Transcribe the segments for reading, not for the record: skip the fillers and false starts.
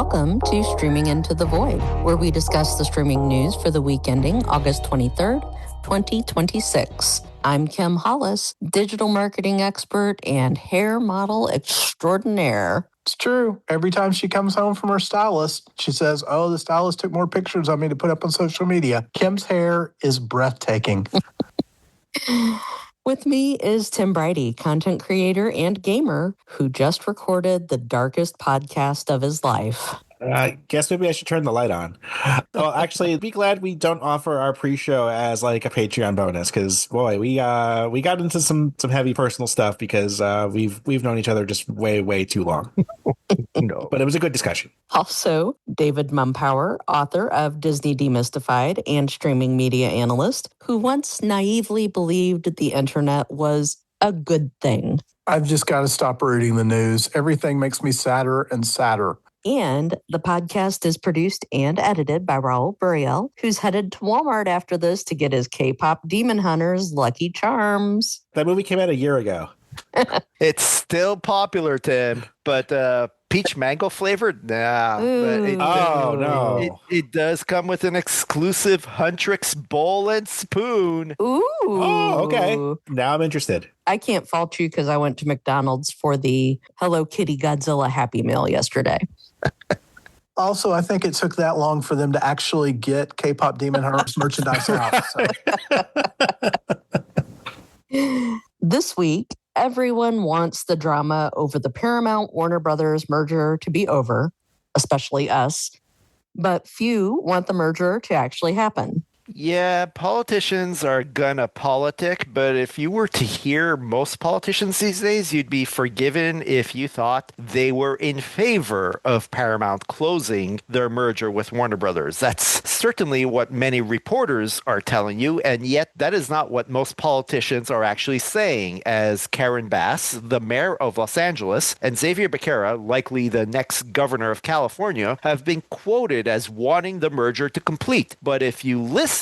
Welcome to Streaming Into the Void, where we discuss the streaming news for the week ending August 23rd, 2026. I'm Kim Hollis, digital marketing expert and hair model extraordinaire. It's true. Every time she comes home from her stylist, she says, "Oh, the stylist took more pictures of me to put up on social media." Kim's hair is breathtaking. With me is Tim Brighty, content creator and gamer, who just recorded the darkest podcast of his life. I guess maybe I should turn the light on. Well, actually, be glad we don't offer our pre-show as like a Patreon bonus, because boy, we got into some heavy personal stuff because we've known each other just way too long. No, but it was a good discussion. Also, David Mumpower, author of Disney Demystified and streaming media analyst, who once naively believed the internet was a good thing. I've just got to stop reading the news. Everything makes me sadder and sadder. And the podcast is produced and edited by Raul Buriel, who's headed to Walmart after this to get his K-pop Demon Hunters Lucky Charms. That movie came out a year ago. It's still popular, Tim, but peach mango flavored? Nah. No. It does come with an exclusive Huntrix bowl and spoon. Ooh. Oh, okay. Now I'm interested. I can't fault you because I went to McDonald's for the Hello Kitty Godzilla Happy Meal yesterday. Also, I think it took that long for them to actually get K-pop Demon Hunters merchandise out. So. This week, everyone wants the drama over the Paramount-Warner Bros. Merger to be over, especially us, but few want the merger to actually happen. Yeah, politicians are gonna politic, but if you were to hear most politicians these days, you'd be forgiven if you thought they were in favor of Paramount closing their merger with Warner Brothers. That's certainly what many reporters are telling you, and yet that is not what most politicians are actually saying, as Karen Bass, the mayor of Los Angeles, and Xavier Becerra, likely the next governor of California, have been quoted as wanting the merger to complete. But if you listen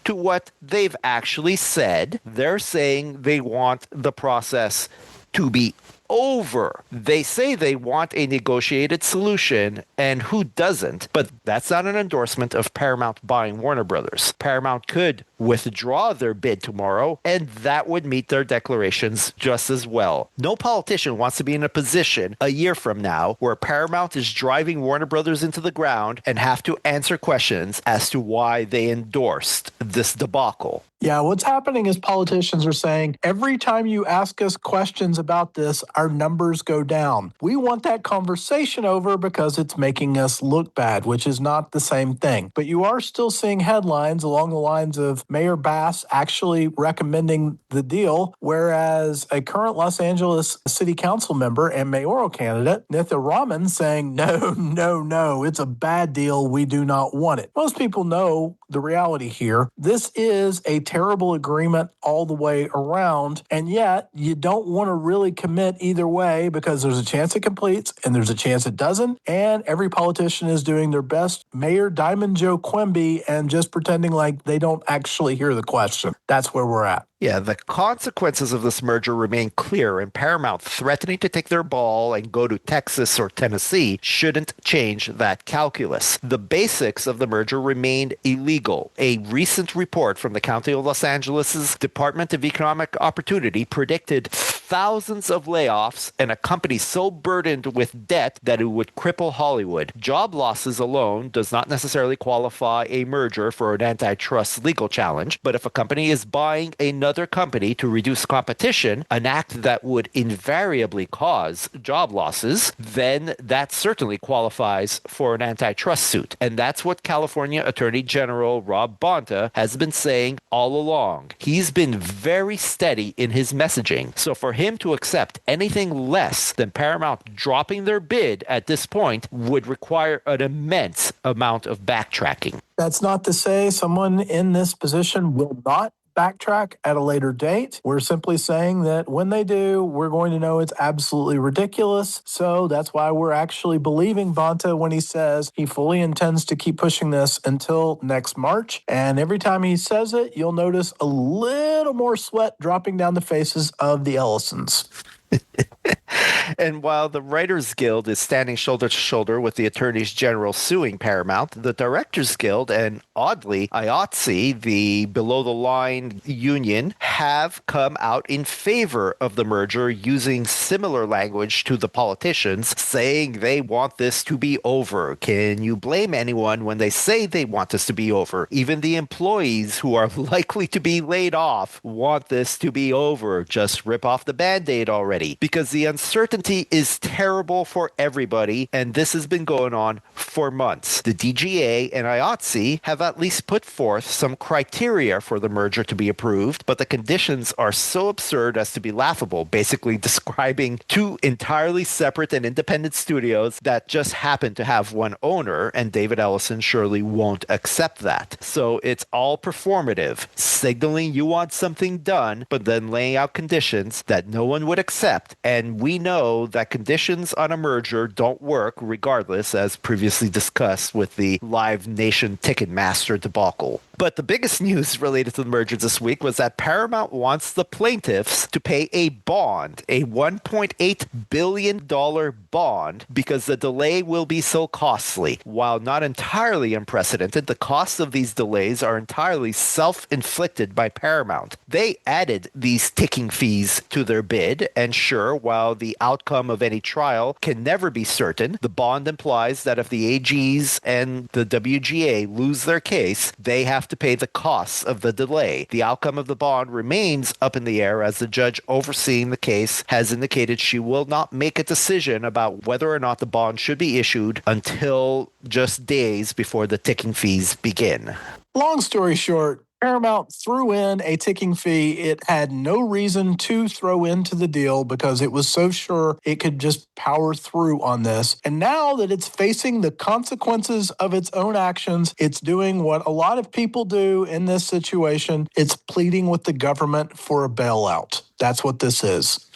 to what they've actually said, they're saying they want the process to be over. They say they want a negotiated solution, and who doesn't? But that's not an endorsement of Paramount buying Warner Brothers. Paramount could withdraw their bid tomorrow, and that would meet their declarations just as well. No politician wants to be in a position a year from now where Paramount is driving Warner Brothers into the ground and have to answer questions as to why they endorsed this debacle. Yeah, what's happening is politicians are saying, every time you ask us questions about this, our numbers go down. We want that conversation over because it's making us look bad, which is not the same thing. But you are still seeing headlines along the lines of Mayor Bass actually recommending the deal, whereas a current Los Angeles City Council member and mayoral candidate, Nitha Raman, saying, no, it's a bad deal. We do not want it. Most people know the reality here. This is a terrible agreement all the way around, and yet you don't want to really commit either way because there's a chance it completes and there's a chance it doesn't, and every politician is doing their best Mayor Diamond Joe Quimby and just pretending like they don't actually hear the question. That's where we're at. Yeah, the consequences of this merger remain clear, and Paramount threatening to take their ball and go to Texas or Tennessee shouldn't change that calculus. The basics of the merger remained illegal. A recent report from the County of Los Angeles' Department of Economic Opportunity predicted thousands of layoffs and a company so burdened with debt that it would cripple Hollywood. Job losses alone does not necessarily qualify a merger for an antitrust legal challenge, but if a company is buying another company to reduce competition, an act that would invariably cause job losses, then that certainly qualifies for an antitrust suit. And that's what California Attorney General Rob Bonta has been saying all along. He's been very steady in his messaging. So for him to accept anything less than Paramount dropping their bid at this point would require an immense amount of backtracking. That's not to say someone in this position will not backtrack at a later date. We're simply saying that when they do, we're going to know it's absolutely ridiculous. So that's why we're actually believing Bonta when he says he fully intends to keep pushing this until next March. And every time he says it, you'll notice a little more sweat dropping down the faces of the Ellisons. And while the Writers Guild is standing shoulder to shoulder with the attorneys general suing Paramount, the Directors Guild and, oddly, IATSE, the below-the-line union, have come out in favor of the merger using similar language to the politicians, saying they want this to be over. Can you blame anyone when they say they want this to be over? Even the employees who are likely to be laid off want this to be over. Just rip off the Band-Aid already. Because the uncertainty is terrible for everybody, and this has been going on for months. The DGA and IATSE have at least put forth some criteria for the merger to be approved, but the conditions are so absurd as to be laughable, basically describing two entirely separate and independent studios that just happen to have one owner, and David Ellison surely won't accept that. So it's all performative, signaling you want something done, but then laying out conditions that no one would accept, and we know that conditions on a merger don't work regardless, as previously discussed with the Live Nation Ticketmaster debacle. But the biggest news related to the merger this week was that Paramount wants the plaintiffs to pay a bond, a $1.8 billion bond, because the delay will be so costly. While not entirely unprecedented, the costs of these delays are entirely self-inflicted by Paramount. They added these ticking fees to their bid, and sure, while the outcome of any trial can never be certain, the bond implies that if the AGs and the WGA lose their case, they have to pay the costs of the delay. The outcome of the bond remains up in the air, as the judge overseeing the case has indicated she will not make a decision about whether or not the bond should be issued until just days before the ticking fees begin. Long story short, Paramount threw in a ticking fee it had no reason to throw into the deal because it was so sure it could just power through on this. And now that it's facing the consequences of its own actions, it's doing what a lot of people do in this situation. It's pleading with the government for a bailout. That's what this is.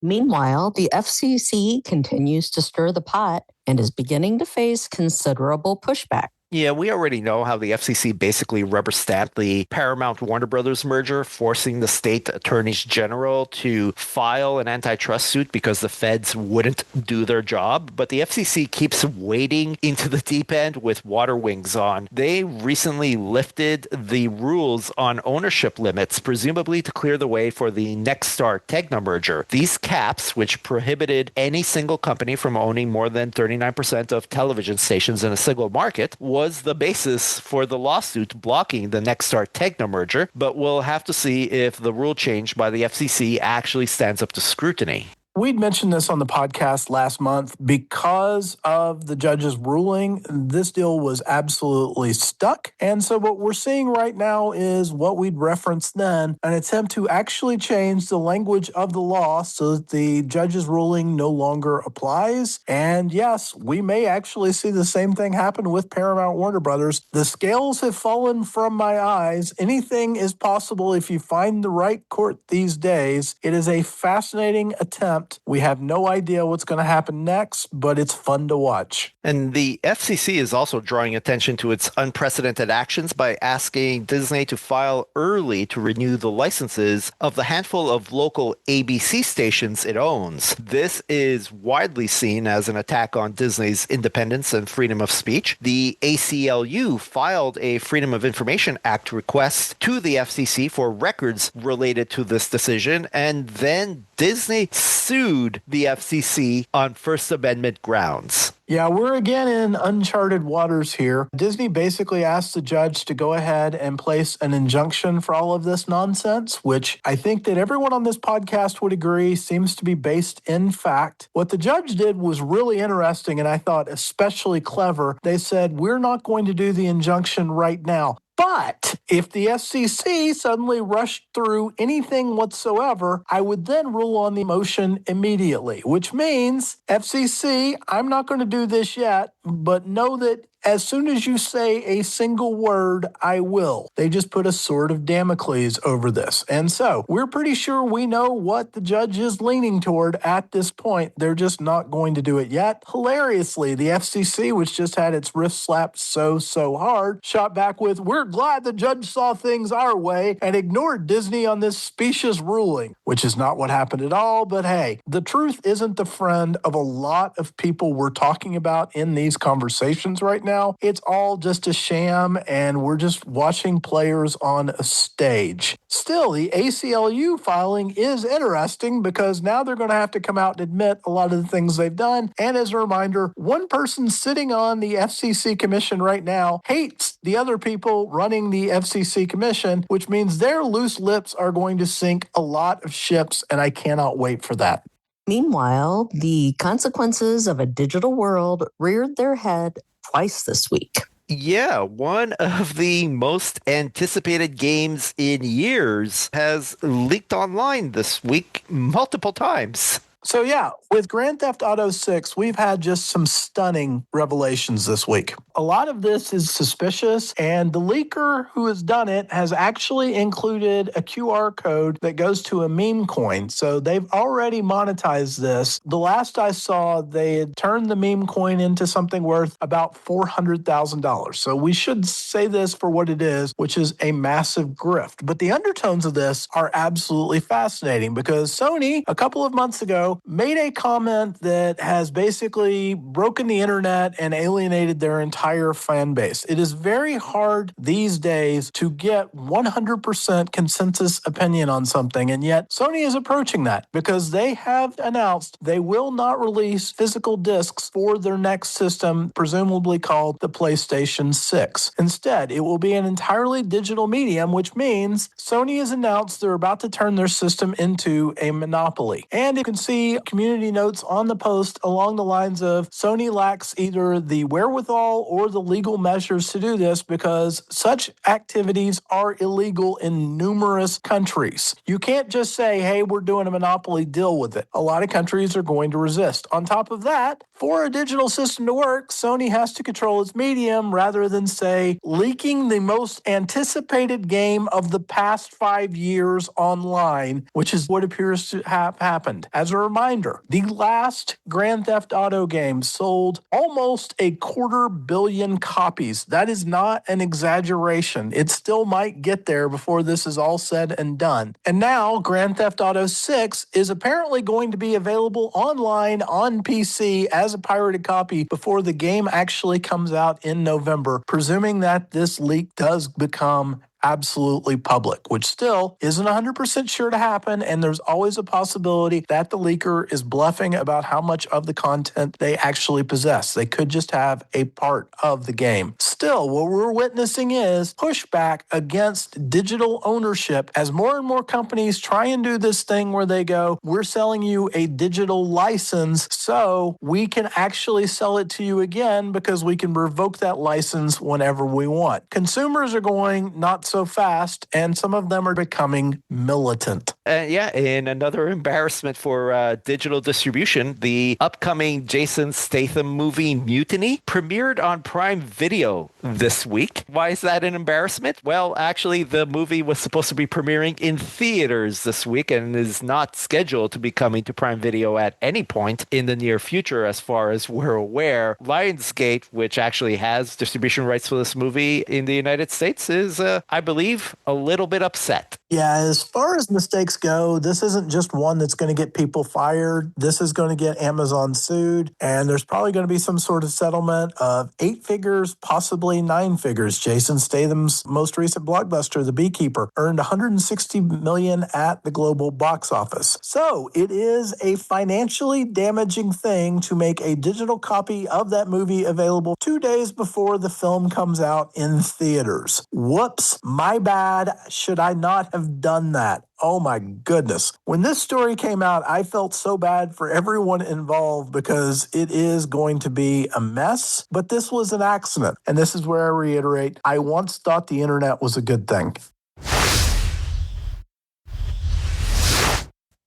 Meanwhile, the FCC continues to stir the pot and is beginning to face considerable pushback. Yeah, we already know how the FCC basically rubber-stamped the Paramount-Warner Bros. Merger, forcing the state attorneys general to file an antitrust suit because the feds wouldn't do their job. But the FCC keeps wading into the deep end with water wings on. They recently lifted the rules on ownership limits, presumably to clear the way for the Nexstar-Tegna merger. These caps, which prohibited any single company from owning more than 39% of television stations in a single market, was the basis for the lawsuit blocking the Nexstar-Tegna merger, but we'll have to see if the rule change by the FCC actually stands up to scrutiny. We'd mentioned this on the podcast last month. Because of the judge's ruling, this deal was absolutely stuck. And so what we're seeing right now is what we'd referenced then, an attempt to actually change the language of the law so that the judge's ruling no longer applies. And yes, we may actually see the same thing happen with Paramount-Warner Bros. The scales have fallen from my eyes. Anything is possible if you find the right court these days. It is a fascinating attempt. We have no idea what's going to happen next, but it's fun to watch. And the FCC is also drawing attention to its unprecedented actions by asking Disney to file early to renew the licenses of the handful of local ABC stations it owns. This is widely seen as an attack on Disney's independence and freedom of speech. The ACLU filed a Freedom of Information Act request to the FCC for records related to this decision, and then Disney sued the FCC on First Amendment grounds. Yeah, we're again in uncharted waters here. Disney basically asked the judge to go ahead and place an injunction for all of this nonsense, which I think that everyone on this podcast would agree seems to be based in fact. What the judge did was really interesting, and I thought especially clever. They said, we're not going to do the injunction right now. But if the FCC suddenly rushed through anything whatsoever, I would then rule on the motion immediately, which means FCC, I'm not going to do this yet, but know that As soon as you say a single word, I will. They just put a sword of Damocles over this. And so we're pretty sure we know what the judge is leaning toward at this point. They're just not going to do it yet. Hilariously, the FCC, which just had its wrist slapped so hard, shot back with, "We're glad the judge saw things our way and ignored Disney on this specious ruling," which is not what happened at all. But hey, the truth isn't the friend of a lot of people we're talking about in these conversations right now. It's all just a sham, and we're just watching players on a stage. Still, the ACLU filing is interesting because now they're going to have to come out and admit a lot of the things they've done. And as a reminder, one person sitting on the FCC commission right now hates the other people running the FCC commission, which means their loose lips are going to sink a lot of ships, and I cannot wait for that. Meanwhile, the consequences of a digital world reared their head twice this week. Yeah, one of the most anticipated games in years has leaked online this week multiple times. So yeah, with Grand Theft Auto 6, we've had just some stunning revelations this week. A lot of this is suspicious, and the leaker who has done it has actually included a QR code that goes to a meme coin. So they've already monetized this. The last I saw, they had turned the meme coin into something worth about $400,000. So we should say this for what it is, which is a massive grift. But the undertones of this are absolutely fascinating because Sony, a couple of months ago, made a comment that has basically broken the internet and alienated their entire fan base. It is very hard these days to get 100% consensus opinion on something, and yet Sony is approaching that because they have announced they will not release physical discs for their next system, presumably called the PlayStation 6. Instead, it will be an entirely digital medium, which means Sony has announced they're about to turn their system into a monopoly. And you can see community notes on the post along the lines of Sony lacks either the wherewithal or the legal measures to do this because such activities are illegal in numerous countries. You can't just say, hey, we're doing a monopoly, deal with it. A lot of countries are going to resist. On top of that, for a digital system to work, Sony has to control its medium rather than, say, leaking the most anticipated game of the past 5 years online, which is what appears to have happened. As a reminder, the last Grand Theft Auto game sold almost 250 million copies. That is not an exaggeration. It still might get there before this is all said and done. And now Grand Theft Auto 6 is apparently going to be available online on PC as a pirated copy before the game actually comes out in November, presuming that this leak does become absolutely public, which still isn't 100% sure to happen, and there's always a possibility that the leaker is bluffing about how much of the content they actually possess. They could just have a part of the game. Still, what we're witnessing is pushback against digital ownership as more and more companies try and do this thing where they go, we're selling you a digital license so we can actually sell it to you again because we can revoke that license whenever we want. Consumers are going not so fast, and some of them are becoming militant. And another embarrassment for digital distribution, the upcoming Jason Statham movie Mutiny premiered on Prime Video this week. Why is that an embarrassment? Well, actually, the movie was supposed to be premiering in theaters this week and is not scheduled to be coming to Prime Video at any point in the near future, as far as we're aware. Lionsgate, which actually has distribution rights for this movie in the United States, is, I believe, a little bit upset. Yeah, as far as mistakes go, this isn't just one that's going to get people fired. This is going to get Amazon sued, and there's probably going to be some sort of settlement of 8 figures, possibly 9 figures. Jason Statham's most recent blockbuster, The Beekeeper, earned $160 million at the global box office. So it is a financially damaging thing to make a digital copy of that movie available 2 days before the film comes out in theaters. Whoops, my bad. Should I not have done that? Oh my goodness. When this story came out, I felt so bad for everyone involved because it is going to be a mess, but this was an accident. And this is where I reiterate, I once thought the internet was a good thing.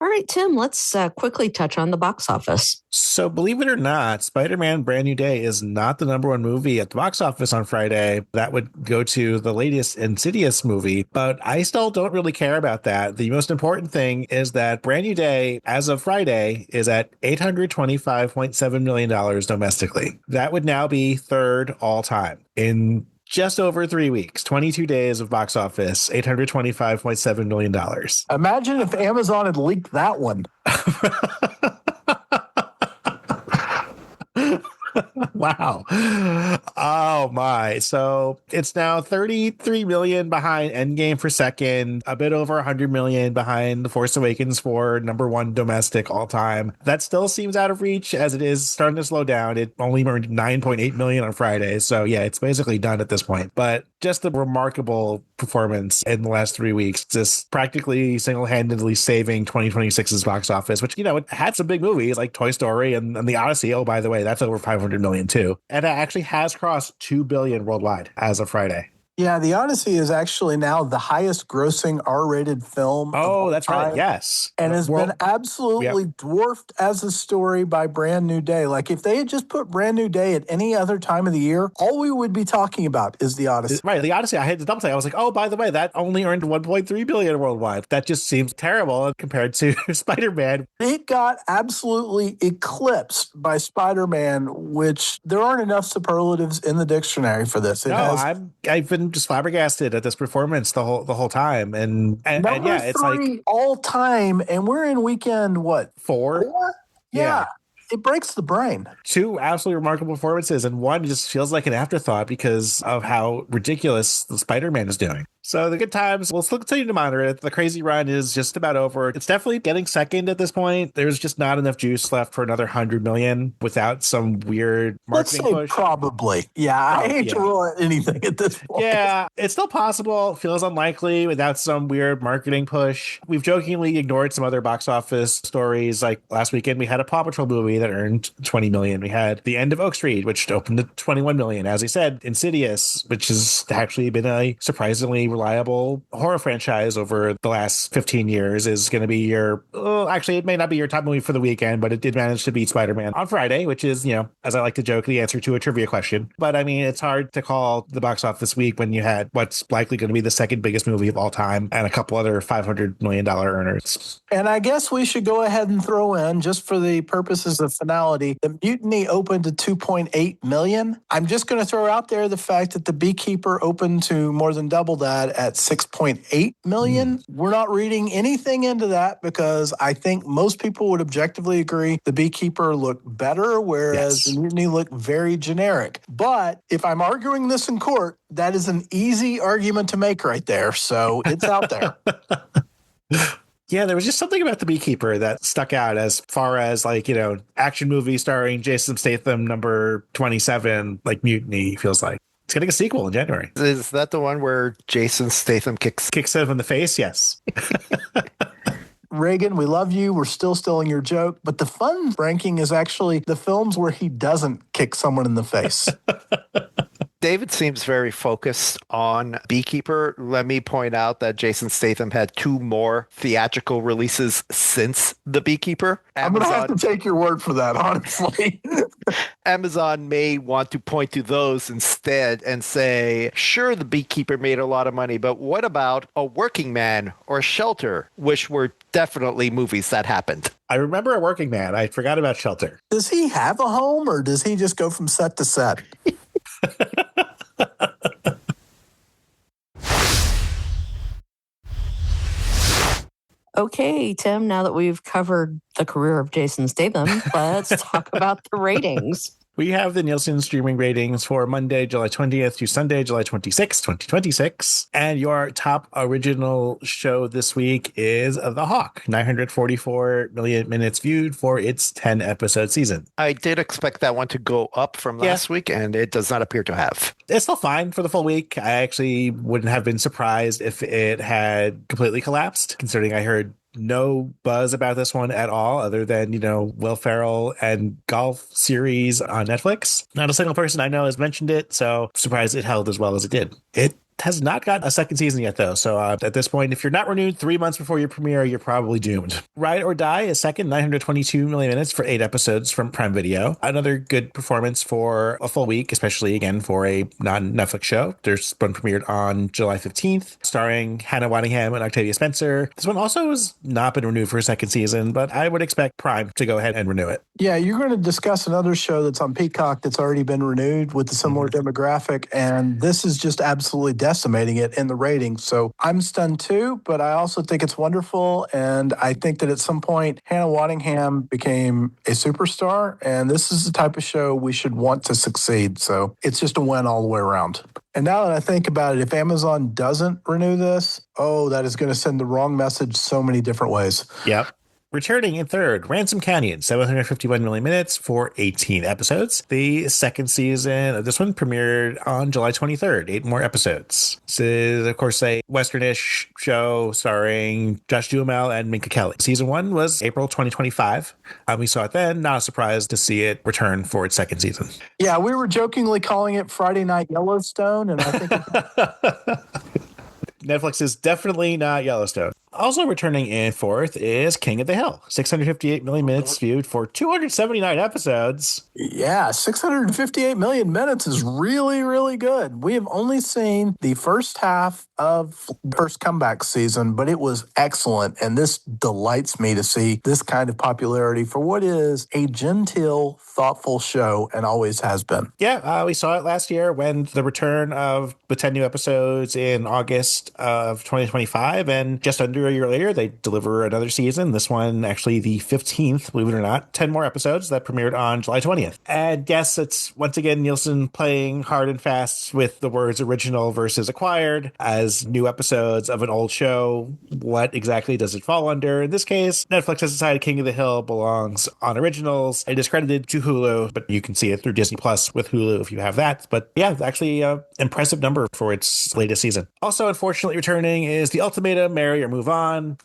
All right, Tim, let's quickly touch on the box office. So believe it or not, Spider-Man Brand New Day is not the number one movie at the box office on Friday. That would go to the latest Insidious movie, but I still don't really care about that. The most important thing is that Brand New Day, as of Friday, is at $825.7 million domestically. That would now be third all time in just over 3 weeks, 22 days of box office, $825.7 million. Imagine if Amazon had leaked that one. Wow. Oh my. So it's now 33 million behind Endgame for second, a bit over 100 million behind The Force Awakens for number one domestic all time. That still seems out of reach as it is starting to slow down. It only earned 9.8 million on Friday. So yeah, it's basically done at this point. But just a remarkable performance in the last 3 weeks, just practically single-handedly saving 2026's box office, which, it had some big movies like Toy Story and The Odyssey. Oh, by the way, that's over 500 million too. And it actually has crossed 2 billion worldwide as of Friday. Yeah, The Odyssey is actually now the highest grossing R-rated film. Oh, that's time, right. Yes. And has been absolutely dwarfed as a story by Brand New Day. Like if they had just put Brand New Day at any other time of the year, all we would be talking about is The Odyssey. Right. The Odyssey, I had to double check. I was like, oh, by the way, that only earned 1.3 billion worldwide. That just seems terrible compared to Spider-Man. It got absolutely eclipsed by Spider-Man, which there aren't enough superlatives in the dictionary for this. I've been just flabbergasted at this performance the whole time, and yeah, it's like all time, and we're in weekend what 4? Yeah. It breaks the brain. 2 absolutely remarkable performances, and one just feels like an afterthought because of how ridiculous the Spider-Man is doing. So the good times, we'll still continue to monitor it. The crazy run is just about over. It's definitely getting second at this point. There's just not enough juice left for another 100 million without some weird marketing push. Probably. Yeah, I hate to rule out anything at this point. Yeah, it's still possible. It feels unlikely without some weird marketing push. We've jokingly ignored some other box office stories. Like last weekend, we had a Paw Patrol movie that earned 20 million. We had The End of Oak Street, which opened at 21 million. As I said, Insidious, which has actually been a surprisingly reliable horror franchise over the last 15 years, is going to be actually, it may not be your top movie for the weekend, but it did manage to beat Spider-Man on Friday, which is, as I like to joke, the answer to a trivia question. But I mean, it's hard to call the box office this week when you had what's likely going to be the second biggest movie of all time and a couple other $500 million earners. And I guess we should go ahead and throw in, just for the purposes of finality, the Mutiny opened to 2.8 million. I'm just going to throw out there the fact that The Beekeeper opened to more than double that at 6.8 million. We're not reading anything into that because I think most people would objectively agree The Beekeeper looked better, whereas The Mutiny looked very generic. But if I'm arguing this in court, that is an easy argument to make right there. So it's out there. Yeah, there was just something about The Beekeeper that stuck out as far as action movie starring Jason Statham number 27, like Mutiny feels like. It's getting a sequel in January. Is that the one where Jason Statham kicks him in the face? Yes. Reagan, we love you. We're still stealing your joke. But the fun ranking is actually the films where he doesn't kick someone in the face. David seems very focused on Beekeeper. Let me point out that Jason Statham had 2 more theatrical releases since The Beekeeper. I'm going to have to take your word for that, honestly. Amazon may want to point to those instead and say, sure, The Beekeeper made a lot of money, but what about A Working Man or Shelter, which were definitely movies that happened. I remember A Working Man. I forgot about Shelter. Does he have a home or does he just go from set to set? Okay, Tim, now that we've covered the career of Jason Statham, let's talk about the ratings. We have the Nielsen streaming ratings for Monday, July 20th to Sunday, July 26th, 2026. And your top original show this week is The Hawk, 944 million minutes viewed for its 10-episode season. I did expect that one to go up from last week, and it does not appear to have. It's still fine for the full week. I actually wouldn't have been surprised if it had completely collapsed, considering I heard no buzz about this one at all, other than, Will Ferrell and golf series on Netflix. Not a single person I know has mentioned it, so surprised it held as well as it did. It has not got a second season yet, though. So at this point, if you're not renewed 3 months before your premiere, you're probably doomed. Ride or Die is second, 922 million minutes for 8 episodes from Prime Video. Another good performance for a full week, especially again for a non-Netflix show. There's one premiered on July 15th, starring Hannah Waddingham and Octavia Spencer. This one also has not been renewed for a second season, but I would expect Prime to go ahead and renew it. Yeah, you're going to discuss another show that's on Peacock that's already been renewed with a similar demographic, and this is just absolutely decimating it in the ratings. So I'm stunned too, but I also think it's wonderful, and I think that at some point Hannah Waddingham became a superstar, and this is the type of show we should want to succeed. So it's just a win all the way around. And now that I think about it, if Amazon doesn't renew this, that is going to send the wrong message so many different ways. Yep. Returning in third, Ransom Canyon, 751 million minutes for 18 episodes. The second season of this one premiered on July 23rd, 8 more episodes. This is, of course, a Westernish show starring Josh Duhamel and Minka Kelly. Season 1 was April 2025. We saw it then. Not a surprise to see it return for its second season. Yeah, we were jokingly calling it Friday Night Yellowstone, and I think Netflix is definitely not Yellowstone. Also returning in fourth is King of the Hill, 658 million minutes viewed for 279 episodes. Yeah, 658 million minutes is really, really good. We have only seen the first half of the first comeback season, but it was excellent. And this delights me to see this kind of popularity for what is a genteel, thoughtful show and always has been. Yeah, we saw it last year when the return of the 10 new episodes in August of 2025, and just under a year later, they deliver another season. This one, actually the 15th, believe it or not, 10 more episodes that premiered on July 20th. And yes, it's once again Nielsen playing hard and fast with the words original versus acquired. As new episodes of an old show, what exactly does it fall under? In this case, Netflix has decided King of the Hill belongs on originals. It is credited to Hulu, but you can see it through Disney Plus with Hulu if you have that. But yeah, it's actually an impressive number for its latest season. Also, unfortunately, returning is The Ultimatum, Marry or Move On.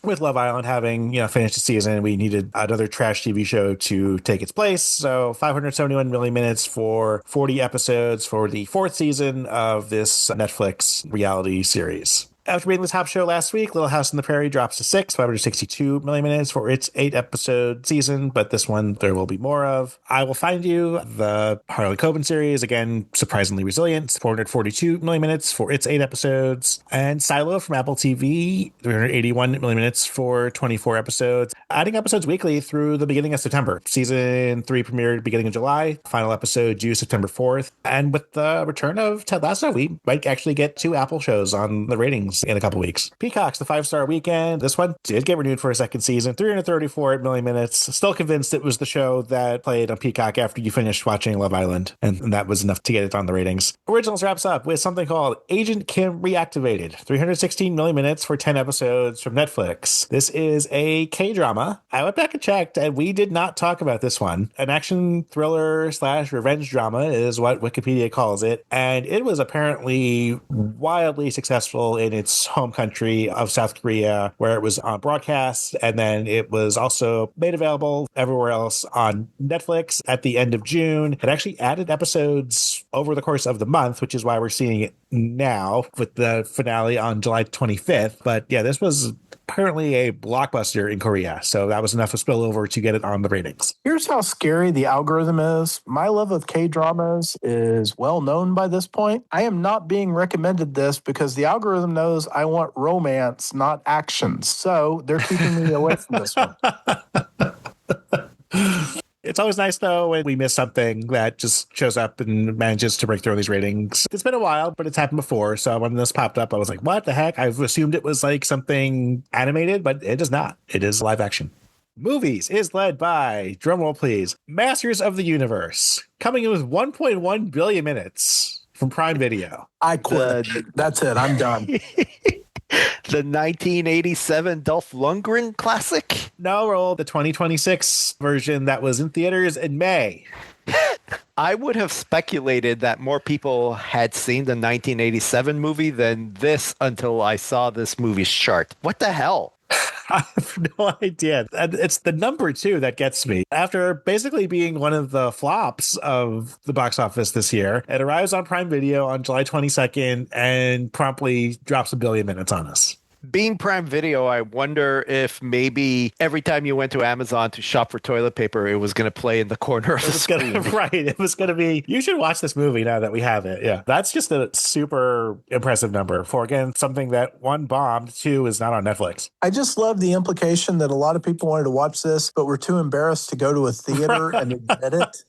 With Love Island having, finished the season, we needed another trash TV show to take its place. So 571 million minutes for 40 episodes for the fourth season of this Netflix reality series. After being the top show last week, Little House on the Prairie drops to 562 million minutes for its 8-episode season, but this one there will be more of. I Will Find You, the Harley Coben series, again, surprisingly resilient, 442 million minutes for its 8 episodes. And Silo from Apple TV, 381 million minutes for 24 episodes, adding episodes weekly through the beginning of September. Season 3 premiered beginning of July, final episode due September 4th. And with the return of Ted Lasso, we might actually get 2 Apple shows on the ratings in a couple weeks. Peacock's The 5-Star Weekend. This one did get renewed for a second season, 334 million minutes. Still convinced it was the show that played on Peacock after you finished watching Love Island, and that was enough to get it on the ratings. Originals wraps up with something called Agent Kim Reactivated, 316 million minutes for 10 episodes from Netflix. This is a K-drama. I went back and checked, and we did not talk about this one. An action thriller / revenge drama is what Wikipedia calls it, and it was apparently wildly successful in its home country of South Korea, where it was on broadcast, and then it was also made available everywhere else on Netflix at the end of June. It actually added episodes over the course of the month, which is why we're seeing it now with the finale on July 25th. But yeah, this was apparently a blockbuster in Korea, so that was enough to spill over to get it on the ratings. Here's how scary the algorithm is. My love of K-dramas is well known by this point. I am not being recommended this because the algorithm knows I want romance, not action. So they're keeping me away from this one. It's always nice, though, when we miss something that just shows up and manages to break through these ratings. It's been a while, but it's happened before. So when this popped up, I was like, what the heck? I've assumed it was like something animated, but it is not. It is live action. Movies is led by, drumroll please, Masters of the Universe, coming in with 1.1 billion minutes from Prime Video. I quit. That's it. I'm done. The 1987 Dolph Lundgren classic? No, roll the 2026 version that was in theaters in May. I would have speculated that more people had seen the 1987 movie than this until I saw this movie's chart. What the hell? I have no idea. And it's the number two that gets me. After basically being one of the flops of the box office this year, it arrives on Prime Video on July 22nd and promptly drops 1 billion minutes on us. Being Prime Video, I wonder if maybe every time you went to Amazon to shop for toilet paper, it was going to play in the corner of the screen. Right. It was going to be, you should watch this movie now that we have it. Yeah. That's just a super impressive number for, again, something that one bombed, two is not on Netflix. I just love the implication that a lot of people wanted to watch this, but were too embarrassed to go to a theater and admit it.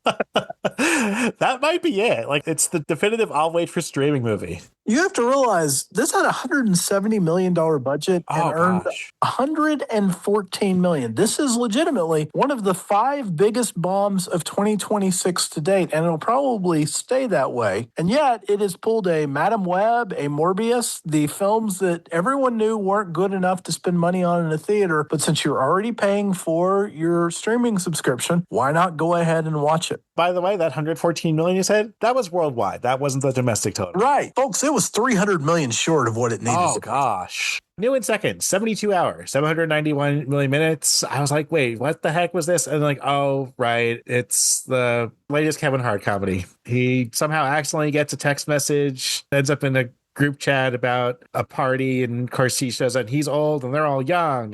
That might be it. Like, it's the definitive I'll wait for streaming movie. You have to realize this had a $170 million budget and earned $114 million. This is legitimately one of the 5 biggest bombs of 2026 to date, and it'll probably stay that way. And yet, it has pulled a Madam Web, a Morbius, the films that everyone knew weren't good enough to spend money on in a theater. But since you're already paying for your streaming subscription, why not go ahead and watch it? By the way, that 114 million you said, that was worldwide. That wasn't the domestic total. Right. Folks, it was 300 million short of what it needed to be. Oh, gosh. New in second, 72 hours, 791 million minutes. I was like, wait, what the heck was this? And like, oh, right. It's the latest Kevin Hart comedy. He somehow accidentally gets a text message, ends up in a group chat about a party, and of course he shows that he's old and they're all young.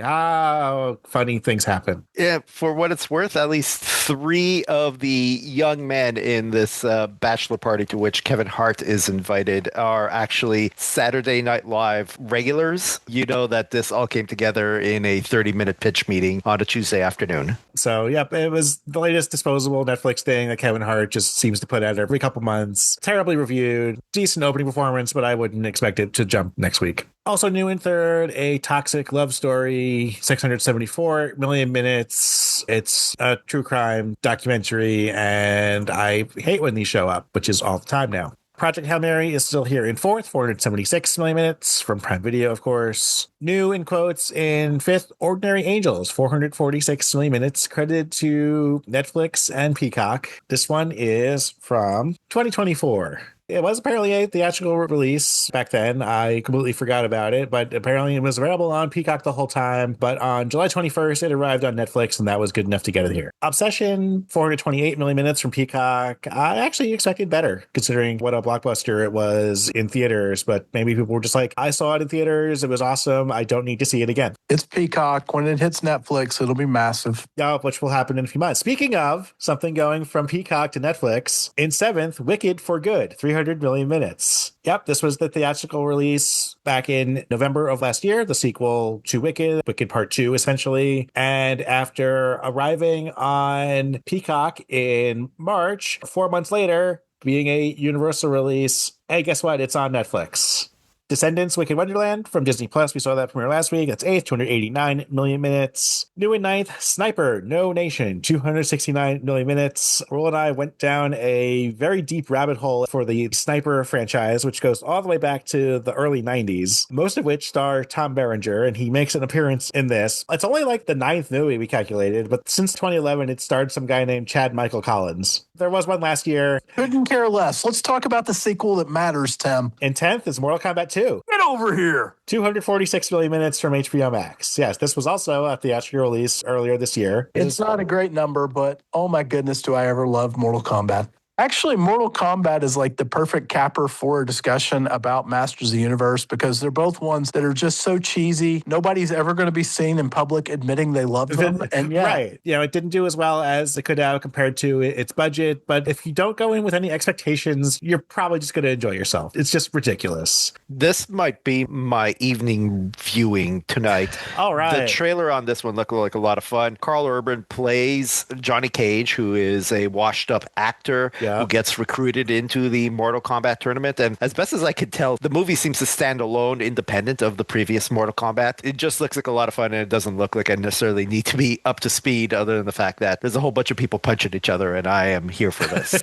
Funny things happen. Yeah, for what it's worth, at least 3 of the young men in this bachelor party to which Kevin Hart is invited are actually Saturday Night Live regulars. You know that this all came together in a 30-minute pitch meeting on a Tuesday afternoon. So, yep, it was the latest disposable Netflix thing that Kevin Hart just seems to put out every couple months. Terribly reviewed, decent opening performance, but I wouldn't expect it to jump next week. Also new in third, A Toxic Love Story, 674 million minutes. It's a true crime documentary, and I hate when these show up, which is all the time now. Project Hail Mary is still here in fourth, 476 million minutes from Prime Video, of course. New in quotes in fifth, Ordinary Angels, 446 million minutes, credited to Netflix and Peacock. This one is from 2024. It was apparently a theatrical release back then. I completely forgot about it, but apparently it was available on Peacock the whole time. But on July 21st, it arrived on Netflix, and that was good enough to get it here. Obsession, 428 million minutes from Peacock. I actually expected better, considering what a blockbuster it was in theaters. But maybe people were just like, I saw it in theaters. It was awesome. I don't need to see it again. It's Peacock. When it hits Netflix, it'll be massive. Yeah, which will happen in a few months. Speaking of something going from Peacock to Netflix, in seventh, Wicked for Good, 300 million minutes. Yep, this was the theatrical release back in November of last year, the sequel to Wicked, Wicked Part 2, essentially. And after arriving on Peacock in March, 4 months later, being a universal release, hey, guess what? It's on Netflix. Descendants, Wicked Wonderland from Disney Plus. We saw that premiere last week. That's 8th, 289 million minutes. New in 9th, Sniper, No Nation, 269 million minutes. Roll and I went down a very deep rabbit hole for the Sniper franchise, which goes all the way back to the early 90s, most of which star Tom Berenger, and he makes an appearance in this. It's only like the 9th movie we calculated, but since 2011, it starred some guy named Chad Michael Collins. There was one last year. Couldn't care less. Let's talk about the sequel that matters, Tim. In 10th is Mortal Kombat 2. Get over here. 246 million minutes from HBO Max. Yes, this was also a theatrical release earlier this year. It's not a great number, but oh my goodness, do I ever love Mortal Kombat. Actually, Mortal Kombat is like the perfect capper for a discussion about Masters of the Universe because they're both ones that are just so cheesy. Nobody's ever going to be seen in public admitting they love them. And yeah. Right. You know, it didn't do as well as it could have compared to its budget. But if you don't go in with any expectations, you're probably just going to enjoy yourself. It's just ridiculous. This might be my evening viewing tonight. All right. The trailer on this one looked like a lot of fun. Carl Urban plays Johnny Cage, who is a washed up actor. Yeah. Who gets recruited into the Mortal Kombat tournament. And as best as I could tell, the movie seems to stand alone, independent of the previous Mortal Kombat. It just looks like a lot of fun, and it doesn't look like I necessarily need to be up to speed other than the fact that there's a whole bunch of people punching each other, and I am here for this.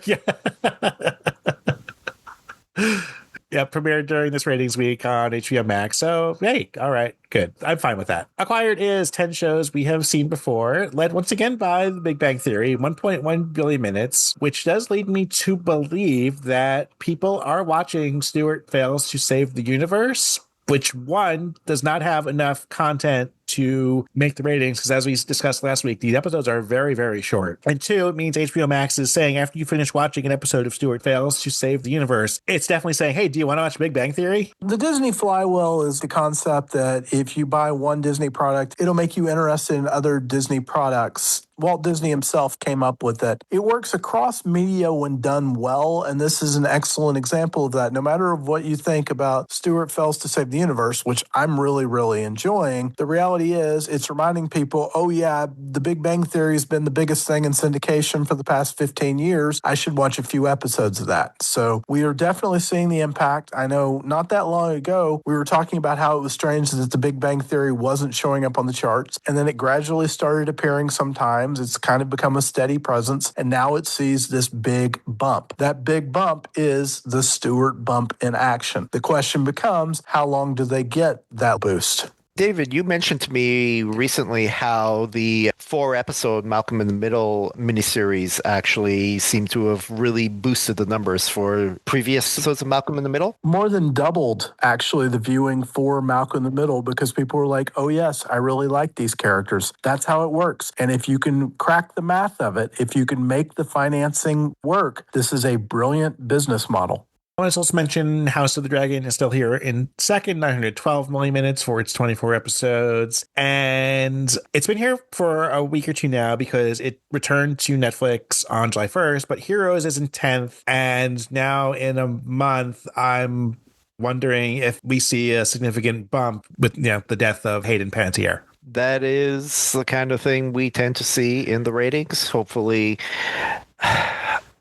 Yeah, premiered during this ratings week on HBO Max. So, hey, all right, good. I'm fine with that. Acquired is 10 shows we have seen before, led once again by The Big Bang Theory, 1.1 billion minutes, which does lead me to believe that people are watching Stuart Fails to Save the Universe, which, one, does not have enough content to make the ratings because, as we discussed last week, these episodes are very, very short. And two, it means HBO Max is saying after you finish watching an episode of Stuart Fails to Save the Universe, it's definitely saying, hey, do you want to watch Big Bang Theory? The Disney flywheel is the concept that if you buy one Disney product, it'll make you interested in other Disney products. Walt Disney himself came up with it. It works across media when done well, and this is an excellent example of that. No matter what you think about Stuart Fails to Save the Universe, which I'm really, really enjoying, the reality is it's reminding people, oh yeah, the Big Bang Theory has been the biggest thing in syndication for the past 15 years. I should watch a few episodes of that. So we are definitely seeing the impact. I know not that long ago, we were talking about how it was strange that the Big Bang Theory wasn't showing up on the charts, and then it gradually started appearing sometimes. It's kind of become a steady presence, and now it sees this big bump. That big bump is the Stewart bump in action. The question becomes, how long do they get that boost? David, you mentioned to me recently how the 4-episode Malcolm in the Middle miniseries actually seemed to have really boosted the numbers for previous episodes of Malcolm in the Middle. More than doubled, actually, the viewing for Malcolm in the Middle because people were like, oh, yes, I really like these characters. That's how it works. And if you can crack the math of it, if you can make the financing work, this is a brilliant business model. I want to also mention House of the Dragon is still here in second, 912 million minutes for its 24 episodes. And it's been here for a week or two now because it returned to Netflix on July 1st, but Heroes is in 10th. And now in a month, I'm wondering if we see a significant bump with the death of Hayden Panettiere. That is the kind of thing we tend to see in the ratings.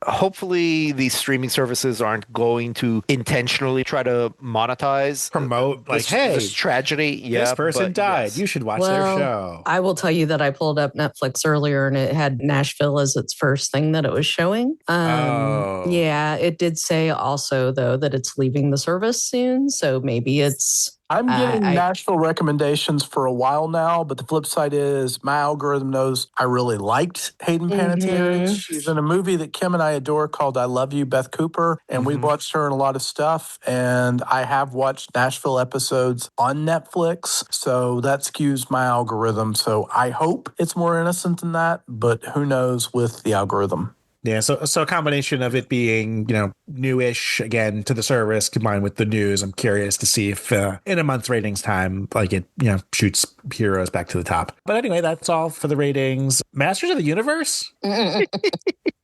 Hopefully these streaming services aren't going to intentionally try to promote this tragedy. This person died. Yes. You should watch their show. I will tell you that I pulled up Netflix earlier and it had Nashville as its first thing that it was showing. Yeah, it did say also though that it's leaving the service soon. So maybe it's... I'm getting Nashville recommendations for a while now, but the flip side is my algorithm knows I really liked Hayden Panettiere. She's in a movie that Kim and I adore called I Love You, Beth Cooper, and we watched her in a lot of stuff, and I have watched Nashville episodes on Netflix, so that skews my algorithm. So I hope it's more innocent than that, but who knows with the algorithm. Yeah, so a combination of it being, newish again to the service combined with the news. I'm curious to see if in a month's ratings time, it, shoots Heroes back to the top. But anyway, that's all for the ratings. Masters of the Universe?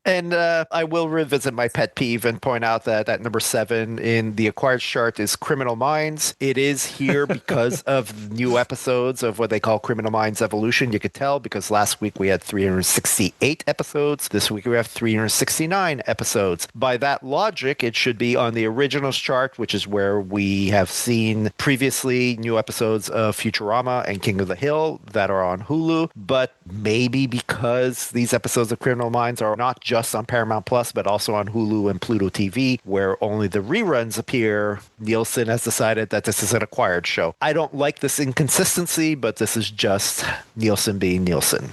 And I will revisit my pet peeve and point out that at number 7 in the acquired chart is Criminal Minds. It is here because of new episodes of what they call Criminal Minds Evolution. You could tell because last week we had 368 episodes. This week we have 369 episodes. By that logic, it should be on the originals chart, which is where we have seen previously new episodes of Futurama and King of the Hill that are on Hulu. But maybe because these episodes of Criminal Minds are not just on Paramount Plus, but also on Hulu and Pluto TV, where only the reruns appear, Nielsen has decided that this is an acquired show. I don't like this inconsistency, but this is just Nielsen being Nielsen.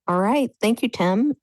All right. Thank you, Tim.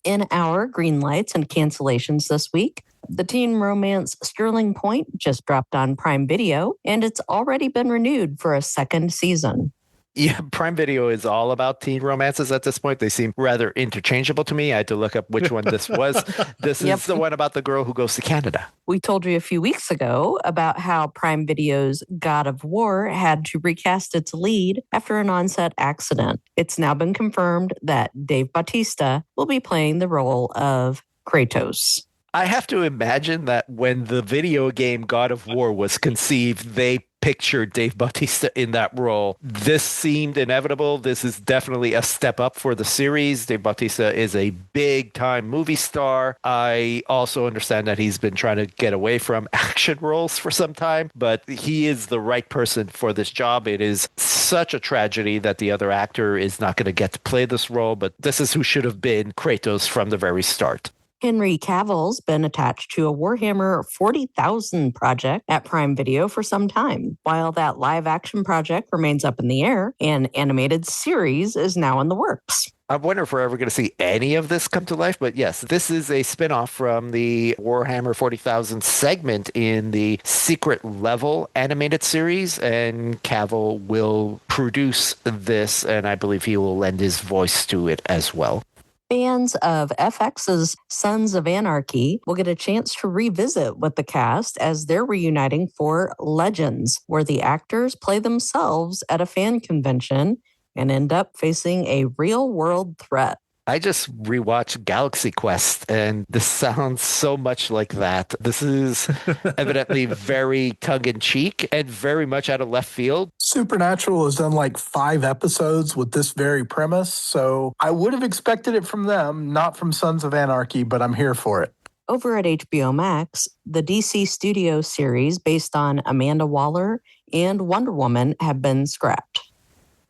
In our green lights and cancellations this week, the teen romance Sterling Point just dropped on Prime Video, and it's already been renewed for a second season. Yeah, Prime Video is all about teen romances at this point. They seem rather interchangeable to me. I had to look up which one this was. This is the one about the girl who goes to Canada. We told you a few weeks ago about how Prime Video's God of War had to recast its lead after an on-set accident. It's now been confirmed that Dave Bautista will be playing the role of Kratos. I have to imagine that when the video game God of War was conceived, they pictured Dave Bautista in that role. This seemed inevitable. This is definitely a step up for the series. Dave Bautista is a big-time movie star. I also understand that he's been trying to get away from action roles for some time, but he is the right person for this job. It is such a tragedy that the other actor is not going to get to play this role, but this is who should have been Kratos from the very start. Henry Cavill's been attached to a Warhammer 40,000 project at Prime Video for some time. While that live-action project remains up in the air, an animated series is now in the works. I wonder if we're ever going to see any of this come to life, but yes, this is a spinoff from the Warhammer 40,000 segment in the Secret Level animated series, and Cavill will produce this, and I believe he will lend his voice to it as well. Fans of FX's Sons of Anarchy will get a chance to revisit with the cast as they're reuniting for Legends, where the actors play themselves at a fan convention and end up facing a real-world threat. I just rewatched Galaxy Quest, and this sounds so much like that. This is evidently very tongue-in-cheek and very much out of left field. Supernatural has done like 5 episodes with this very premise, so I would have expected it from them, not from Sons of Anarchy, but I'm here for it. Over at HBO Max, the DC Studio series based on Amanda Waller and Wonder Woman have been scrapped.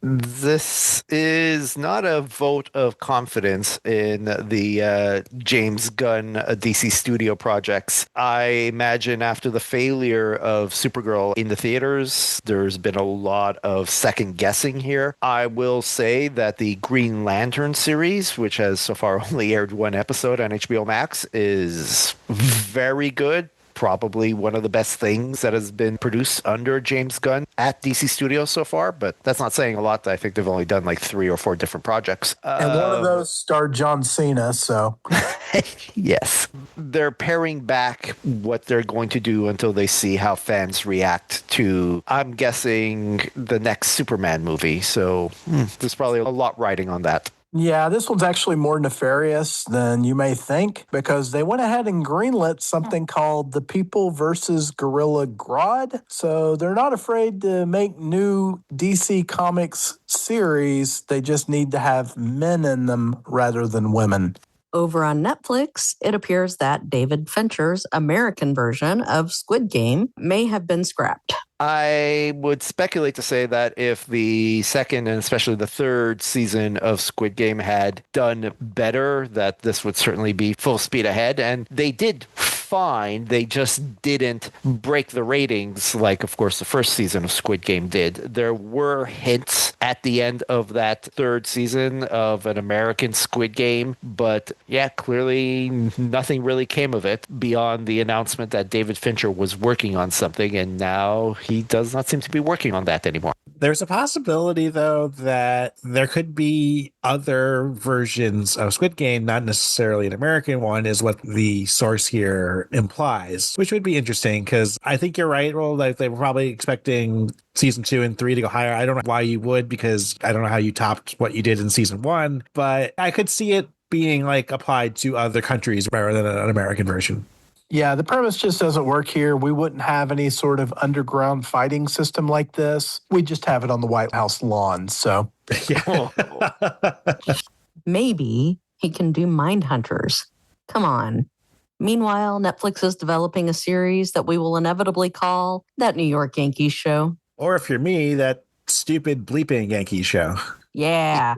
This is not a vote of confidence in the James Gunn DC Studio projects. I imagine after the failure of Supergirl in the theaters, there's been a lot of second guessing here. I will say that the Green Lantern series, which has so far only aired 1 episode on HBO Max, is very good. Probably one of the best things that has been produced under James Gunn at DC Studios so far, but that's not saying a lot. I think they've only done like 3 or 4 different projects. And one of those starred John Cena, so... Yes. They're paring back what they're going to do until they see how fans react to, I'm guessing, the next Superman movie. So there's probably a lot riding on that. Yeah, this one's actually more nefarious than you may think because they went ahead and greenlit something called The People versus Gorilla Grodd. So they're not afraid to make new DC Comics series. They just need to have men in them rather than women. Over on Netflix, it appears that David Fincher's American version of Squid Game may have been scrapped. I would speculate to say that if the second and especially the third season of Squid Game had done better, that this would certainly be full speed ahead. And they did fine. They just didn't break the ratings like, of course, the first season of Squid Game did. There were hints at the end of that third season of an American Squid Game. But yeah, clearly nothing really came of it beyond the announcement that David Fincher was working on something. And now he does not seem to be working on that anymore. There's a possibility, though, that there could be other versions of Squid Game, not necessarily an American one, is what the source here implies, which would be interesting because I think you're right. Well, like they were probably expecting season 2 and 3 to go higher. I don't know why you would, because I don't know how you topped what you did in season 1, but I could see it being like applied to other countries rather than an American version. Yeah, the premise just doesn't work here. We wouldn't have any sort of underground fighting system like this. We just have it on the White House lawn, so. Yeah. Maybe he can do Mindhunters. Come on. Meanwhile, Netflix is developing a series that we will inevitably call That New York Yankees Show. Or if you're me, that stupid bleeping Yankees show. Yeah.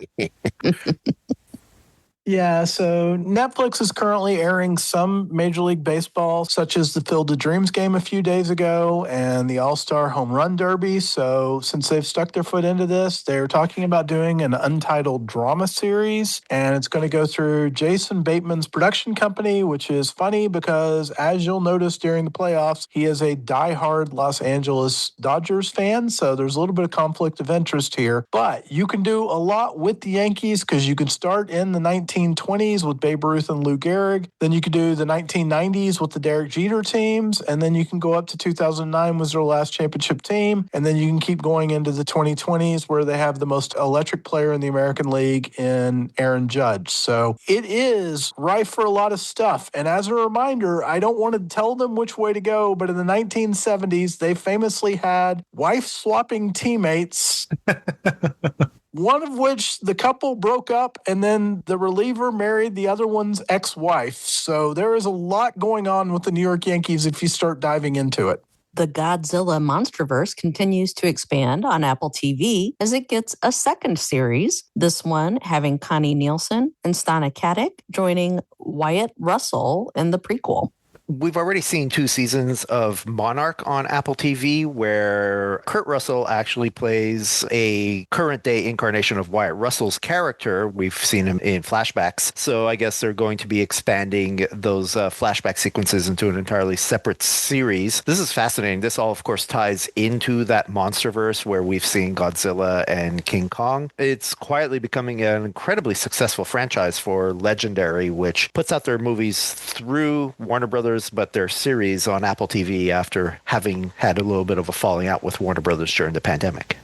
Yeah, so Netflix is currently airing some Major League Baseball, such as the Field of Dreams game a few days ago and the All-Star Home Run Derby. So since they've stuck their foot into this, they're talking about doing an untitled drama series, and it's going to go through Jason Bateman's production company, which is funny because, as you'll notice during the playoffs, he is a diehard Los Angeles Dodgers fan, so there's a little bit of conflict of interest here. But you can do a lot with the Yankees because you can start in the 1920s with Babe Ruth and Lou Gehrig. Then you could do the 1990s with the Derek Jeter teams. And then you can go up to 2009 was their last championship team. And then you can keep going into the 2020s where they have the most electric player in the American League in Aaron Judge. So it is rife for a lot of stuff. And as a reminder, I don't want to tell them which way to go, but in the 1970s, they famously had wife-swapping teammates. One of which the couple broke up and then the reliever married the other one's ex-wife. So there is a lot going on with the New York Yankees if you start diving into it. The Godzilla Monsterverse continues to expand on Apple TV as it gets a second series, this one having Connie Nielsen and Stana Katic joining Wyatt Russell in the prequel. We've already seen 2 seasons of Monarch on Apple TV, where Kurt Russell actually plays a current-day incarnation of Wyatt Russell's character. We've seen him in flashbacks. So I guess they're going to be expanding those flashback sequences into an entirely separate series. This is fascinating. This all, of course, ties into that Monsterverse where we've seen Godzilla and King Kong. It's quietly becoming an incredibly successful franchise for Legendary, which puts out their movies through Warner Brothers, but their series on Apple TV after having had a little bit of a falling out with Warner Brothers during the pandemic.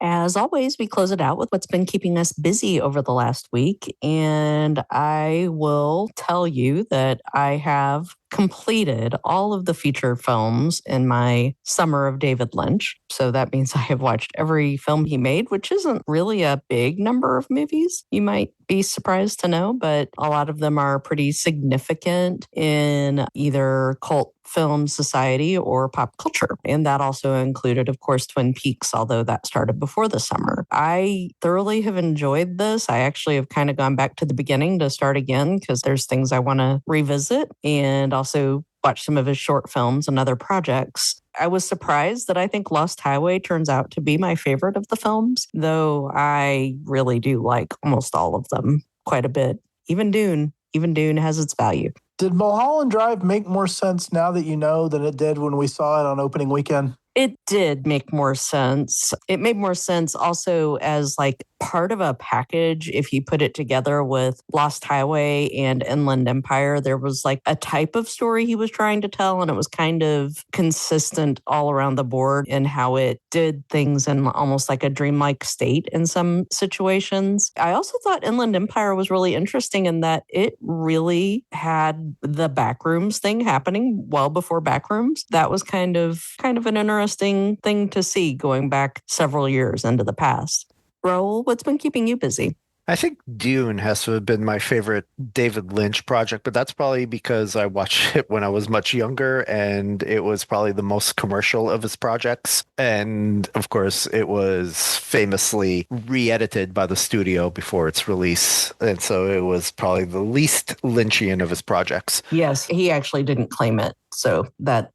As always, we close it out with what's been keeping us busy over the last week. And I will tell you that I have completed all of the feature films in my summer of David Lynch. So that means I have watched every film he made, which isn't really a big number of movies. You might be surprised to know, but a lot of them are pretty significant in either cult film society or pop culture. And that also included, of course, Twin Peaks, although that started before the summer. I thoroughly have enjoyed this. I actually have kind of gone back to the beginning to start again because there's things I want to revisit, and also watch some of his short films and other projects. I was surprised that I think Lost Highway turns out to be my favorite of the films, though I really do like almost all of them quite a bit. Even Dune has its value. Did Mulholland Drive make more sense now that you know than it did when we saw it on opening weekend? It did make more sense. It made more sense also as like part of a package. If you put it together with Lost Highway and Inland Empire, there was like a type of story he was trying to tell, and it was kind of consistent all around the board in how it did things in almost like a dreamlike state in some situations. I also thought Inland Empire was really interesting in that it really had the Backrooms thing happening well before Backrooms. That was kind of an interesting thing to see going back several years into the past. Raul, what's been keeping you busy? I think Dune has to have been my favorite David Lynch project, but that's probably because I watched it when I was much younger, and it was probably the most commercial of his projects. And of course, it was famously re-edited by the studio before its release. And so it was probably the least Lynchian of his projects. Yes, he actually didn't claim it. So that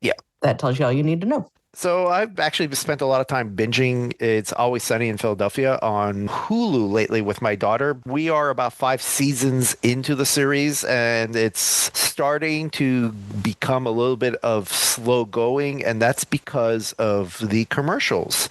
tells you all you need to know. So I've actually spent a lot of time binging It's Always Sunny in Philadelphia on Hulu lately with my daughter. We are about 5 seasons into the series, and it's starting to become a little bit of slow going, and that's because of the commercials.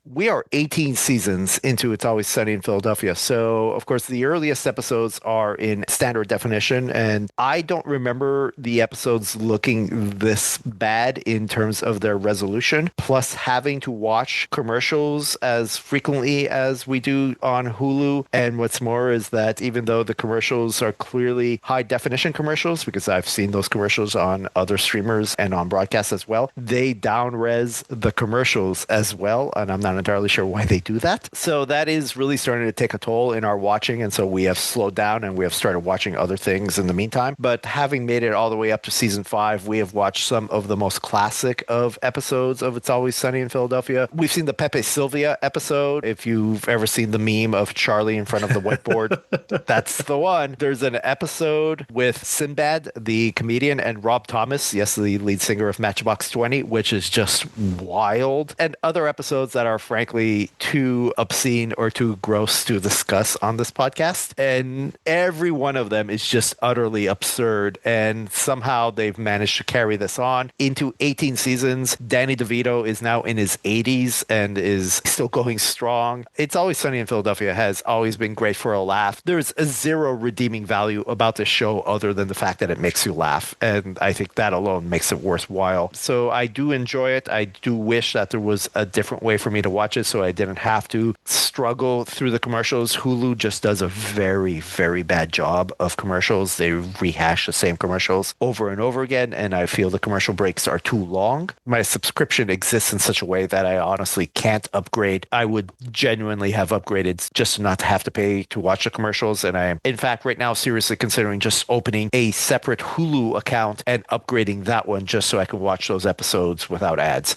We are 18 seasons into It's Always Sunny in Philadelphia. So, of course, the earliest episodes are in standard definition, and I don't remember the episodes looking this bad in terms of their resolution. Plus, having to watch commercials as frequently as we do on Hulu. And what's more is that even though the commercials are clearly high definition commercials, because I've seen those commercials on other streamers and on broadcasts as well, they down-res the commercials as well. And I'm not entirely sure why they do that. So that is really starting to take a toll in our watching. And so we have slowed down and we have started watching other things in the meantime. But having made it all the way up to season 5, we have watched some of the most classic of episodes of It's Always Sunny in Philadelphia. We've seen the Pepe Sylvia episode. If you've ever seen the meme of Charlie in front of the whiteboard, that's the one. There's an episode with Sinbad, the comedian, and Rob Thomas, yes, the lead singer of Matchbox 20, which is just wild. And other episodes that are frankly too obscene or too gross to discuss on this podcast. And every one of them is just utterly absurd. And somehow they've managed to carry this on into 18 seasons. Danny DeVito is now in his 80s and is still going strong. It's Always Sunny in Philadelphia has always been great for a laugh. There's a zero redeeming value about this show other than the fact that it makes you laugh. And I think that alone makes it worthwhile. So I do enjoy it. I do wish that there was a different way for me to watch it so I didn't have to struggle through the commercials. Hulu just does a very, very bad job of commercials. They rehash the same commercials over and over again, and I feel the commercial breaks are too long. My subscription exists in such a way that I honestly can't upgrade. I would genuinely have upgraded just not to have to pay to watch the commercials, and I am, in fact, right now seriously considering just opening a separate Hulu account and upgrading that one just so I can watch those episodes without ads.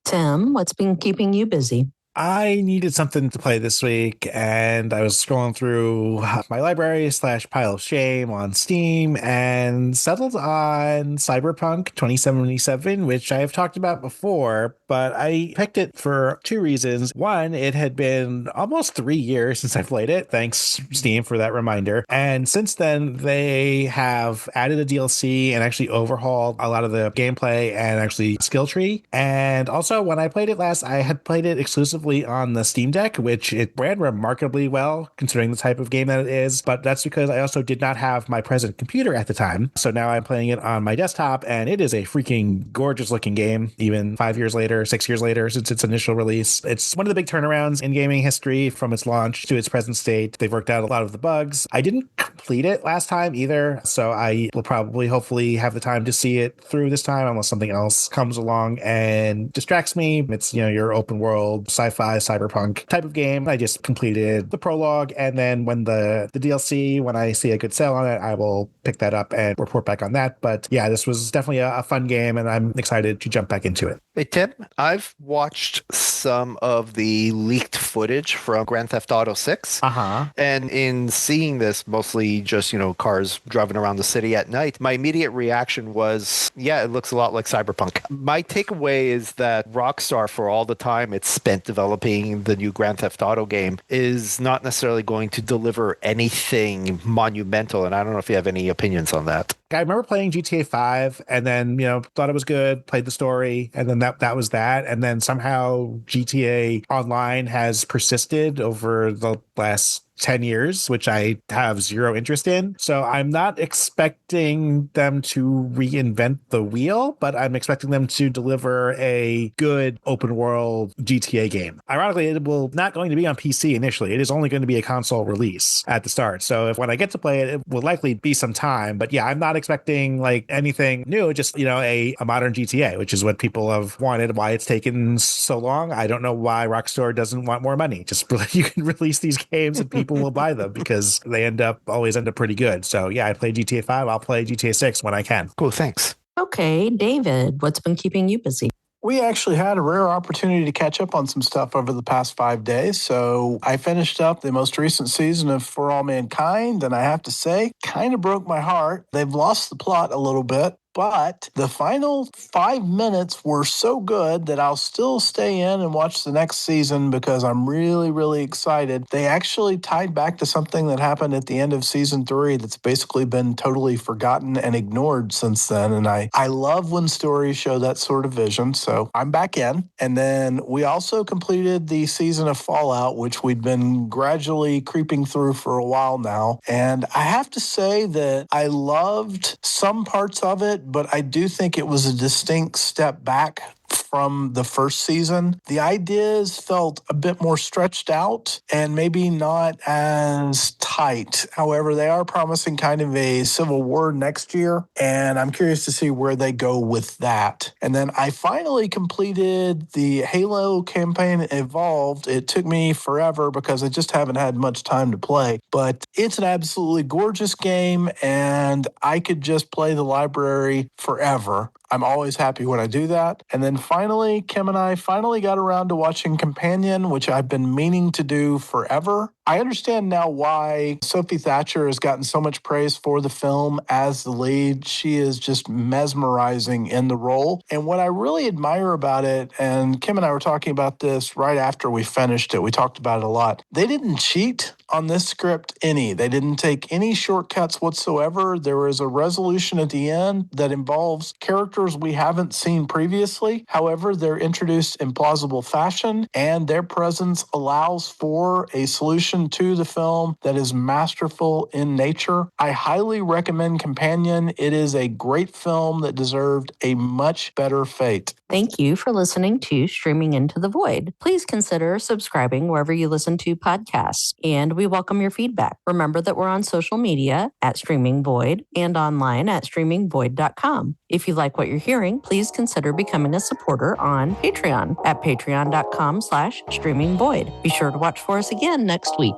Tim, what's been keeping you busy? I needed something to play this week, and I was scrolling through my library / pile of shame on Steam and settled on Cyberpunk 2077, which I have talked about before, but I picked it for two reasons. One, it had been almost 3 years since I played it. Thanks, Steam, for that reminder. And since then, they have added a DLC and actually overhauled a lot of the gameplay and actually skill tree. And also, when I played it last, I had played it exclusively on the Steam Deck, which it ran remarkably well considering the type of game that it is. But that's because I also did not have my present computer at the time. So now I'm playing it on my desktop, and it is a freaking gorgeous looking game, even 5 years later, 6 years later since its initial release. It's one of the big turnarounds in gaming history from its launch to its present state. They've worked out a lot of the bugs. I didn't complete it last time either, so I will probably hopefully have the time to see it through this time unless something else comes along and distracts me. It's, your open world sci-fi cyberpunk type of game. I just completed the prologue, and then when the DLC, when I see a good sale on it, I will pick that up and report back on that. But yeah, this was definitely a fun game, and I'm excited to jump back into it. Hey, Tim, I've watched some of the leaked footage from Grand Theft Auto 6. And in seeing this, mostly just, cars driving around the city at night, my immediate reaction was, yeah, it looks a lot like Cyberpunk. My takeaway is that Rockstar, for all the time it's spent developing the new Grand Theft Auto game, is not necessarily going to deliver anything monumental. And I don't know if you have any opinions on that. I remember playing GTA 5 and then, thought it was good, played the story, and then that was that. And then somehow GTA Online has persisted over the last 10 years, which I have zero interest in. So I'm not expecting them to reinvent the wheel, but I'm expecting them to deliver a good open world GTA game. Ironically, it will not going to be on PC initially. It is only going to be a console release at the start. So if when I get to play it, it will likely be some time. But yeah, I'm not expecting like anything new, just, a modern GTA, which is what people have wanted. Why it's taken so long, I don't know why Rockstar doesn't want more money. Just you can release these games and people will buy them because they always end up pretty good. So yeah, I play GTA 5. I'll play GTA 6 when I can. Cool, thanks. Okay, David, what's been keeping you busy? We actually had a rare opportunity to catch up on some stuff over the past 5 days. So I finished up the most recent season of For All Mankind, and I have to say, kind of broke my heart. They've lost the plot a little bit. But the final 5 minutes were so good that I'll still stay in and watch the next season because I'm really, really excited. They actually tied back to something that happened at the end of season 3 that's basically been totally forgotten and ignored since then. And I love when stories show that sort of vision. So I'm back in. And then we also completed the season of Fallout, which we'd been gradually creeping through for a while now. And I have to say that I loved some parts of it, but I do think it was a distinct step back from the first season. The ideas felt a bit more stretched out and maybe not as tight. However, they are promising kind of a civil war next year, and I'm curious to see where they go with that. And then I finally completed the Halo campaign Evolved. It took me forever because I just haven't had much time to play, but it's an absolutely gorgeous game, and I could just play the library forever. I'm always happy when I do that. And then finally, Kim and I finally got around to watching Companion, which I've been meaning to do forever. I understand now why Sophie Thatcher has gotten so much praise for the film as the lead. She is just mesmerizing in the role. And what I really admire about it, and Kim and I were talking about this right after we finished it, we talked about it a lot. They didn't cheat on this script any. They didn't take any shortcuts whatsoever. There was a resolution at the end that involves characters we haven't seen previously. However, they're introduced in plausible fashion, and their presence allows for a solution addition to the film that is masterful in nature. I highly recommend Companion. It is a great film that deserved a much better fate. Thank you for listening to Streaming Into the Void. Please consider subscribing wherever you listen to podcasts, and we welcome your feedback. Remember that we're on social media at Streaming Void and online at streamingvoid.com. If you like what you're hearing, please consider becoming a supporter on Patreon at patreon.com/streamingvoid. Be sure to watch for us again next week.